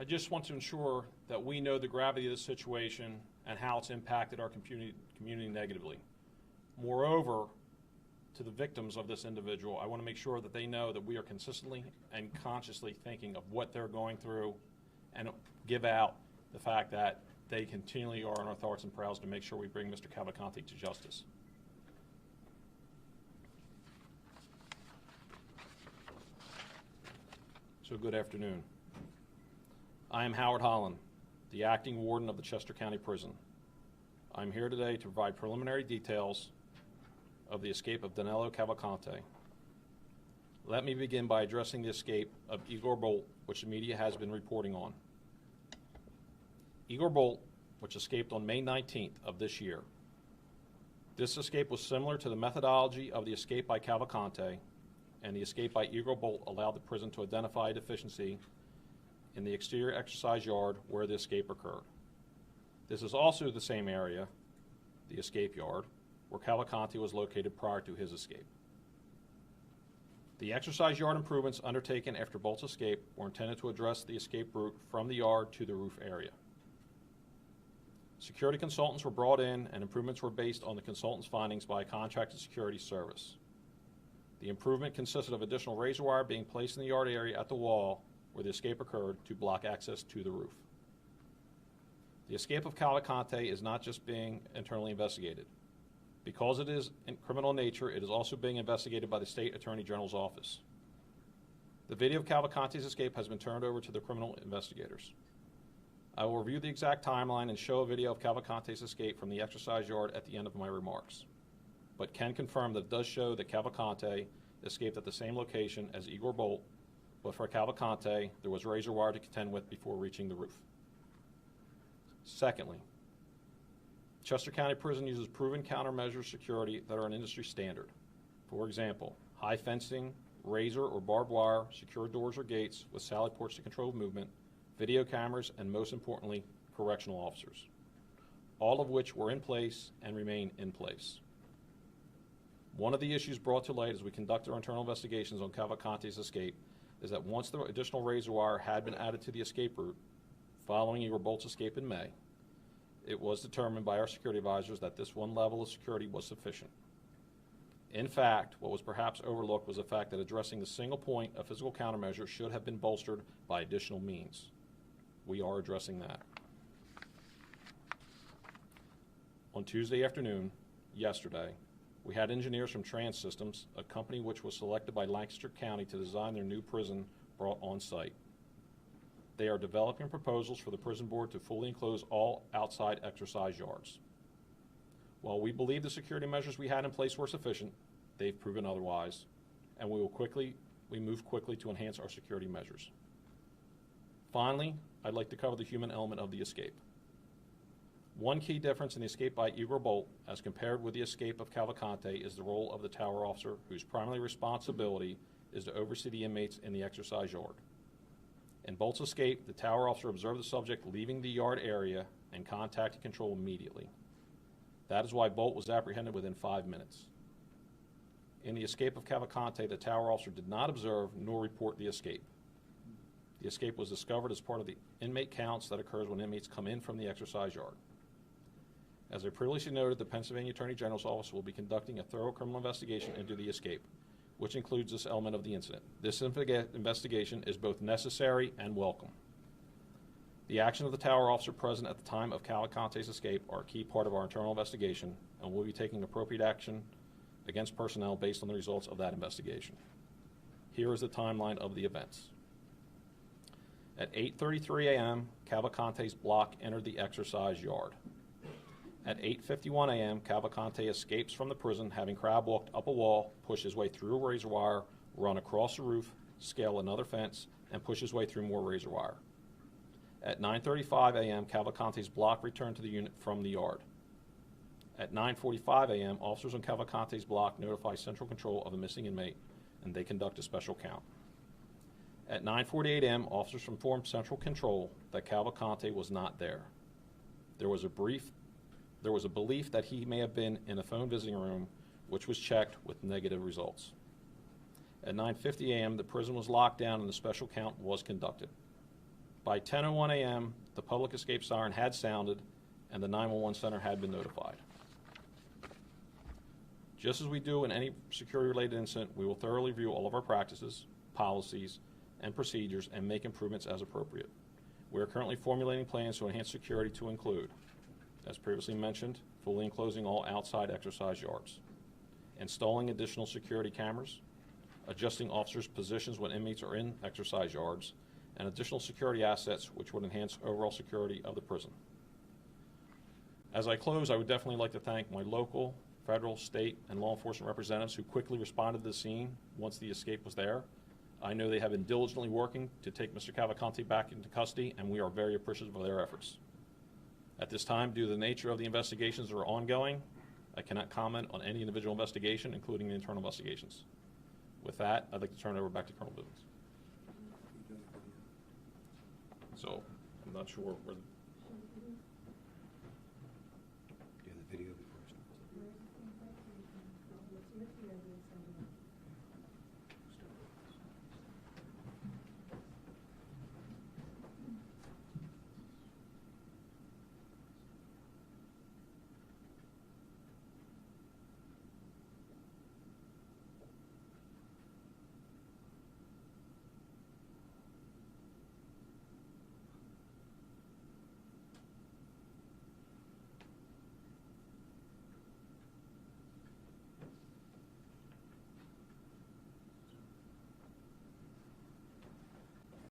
I just want to ensure that we know the gravity of the situation and how it's impacted our community negatively. Moreover, to the victims of this individual, I want to make sure that they know that we are consistently and consciously thinking of what they're going through and give out the fact that they continually are in our thoughts and prayers to make sure we bring Mr. Cavalcante to justice. So good afternoon. I am Howard Holland, the acting warden of the Chester County Prison. I'm here today to provide preliminary details of the escape of Danelo Cavalcante. Let me begin by addressing the escape of Igor Bolt, which the media has been reporting on. Igor Bolt, which escaped on May 19th of this year. This escape was similar to the methodology of the escape by Cavalcante, and the escape by Igor Bolt allowed the prison to identify a deficiency in the exterior exercise yard where the escape occurred. This is also the same area, the escape yard, where Cavalcante was located prior to his escape. The exercise yard improvements undertaken after Bolt's escape were intended to address the escape route from the yard to the roof area. Security consultants were brought in, and improvements were based on the consultant's findings by a contracted security service. The improvement consisted of additional razor wire being placed in the yard area at the wall where the escape occurred to block access to the roof. The escape of Cavalcante is not just being internally investigated. Because it is in criminal nature, it is also being investigated by the State Attorney General's office. The video of Cavalcante's escape has been turned over to the criminal investigators. I will review the exact timeline and show a video of Cavalcante's escape from the exercise yard at the end of my remarks, but can confirm that it does show that Cavalcante escaped at the same location as Igor Bolt, but for Cavalcante, there was razor wire to contend with before reaching the roof. Secondly, Chester County Prison uses proven countermeasure security that are an industry standard. For example, high fencing, razor or barbed wire, secure doors or gates with sally ports to control movement, video cameras, and most importantly, correctional officers, all of which were in place and remain in place. One of the issues brought to light as we conducted our internal investigations on Cavalcante's escape is that once the additional razor wire had been added to the escape route following Igor Bolt's escape in May, it was determined by our security advisors that this one level of security was sufficient. In fact, what was perhaps overlooked was the fact that addressing the single point of physical countermeasure should have been bolstered by additional means. We are addressing that. On Tuesday afternoon, yesterday, we had engineers from Trans Systems, a company which was selected by Lancaster County to design their new prison, brought on site. They are developing proposals for the prison board to fully enclose all outside exercise yards. While we believe the security measures we had in place were sufficient, they've proven otherwise, and we move quickly to enhance our security measures. Finally, I'd like to cover the human element of the escape. One key difference in the escape by Igor Bolt as compared with the escape of Cavalcante is the role of the tower officer, whose primary responsibility is to oversee the inmates in the exercise yard. In Bolt's escape, the tower officer observed the subject leaving the yard area and contacted control immediately. That is why Bolt was apprehended within 5 minutes. In the escape of Cavalcante, the tower officer did not observe nor report the escape. The escape was discovered as part of the inmate counts that occurs when inmates come in from the exercise yard. As I previously noted, the Pennsylvania Attorney General's office will be conducting a thorough criminal investigation into the escape, which includes this element of the incident. This investigation is both necessary and welcome. The action of the tower officer present at the time of Cavalcante's escape are a key part of our internal investigation, and we'll be taking appropriate action against personnel based on the results of that investigation. Here is the timeline of the events. At 8:33 a.m., Cavalcante's block entered the exercise yard. At 8:51 a.m., Cavalcante escapes from the prison, having crab walked up a wall, pushed his way through a razor wire, run across the roof, scale another fence, and push his way through more razor wire. At 9:35 a.m., Cavalcante's block returned to the unit from the yard. At 9:45 a.m., officers on Cavalcante's block notify Central Control of a missing inmate, and they conduct a special count. At 9:48 a.m., officers informed Central Control that Cavalcante was not there. There was a belief that he may have been in a phone visiting room, which was checked with negative results. At 9:50 a.m., the prison was locked down and the special count was conducted. By 10:01 a.m., the public escape siren had sounded and the 911 center had been notified. Just as we do in any security-related incident, we will thoroughly review all of our practices, policies, and procedures and make improvements as appropriate. We are currently formulating plans to enhance security to include, as previously mentioned, fully enclosing all outside exercise yards, installing additional security cameras, adjusting officers' positions when inmates are in exercise yards, and additional security assets which would enhance overall security of the prison. As I close, I would definitely like to thank my local, federal, state, and law enforcement representatives who quickly responded to the scene once the escape was there. I know they have been diligently working to take Mr. Cavalcante back into custody, and we are very appreciative of their efforts. At this time, due to the nature of the investigations that are ongoing, I cannot comment on any individual investigation, including the internal investigations. With that, I'd like to turn it over back to Colonel Bivens. So, I'm not sure where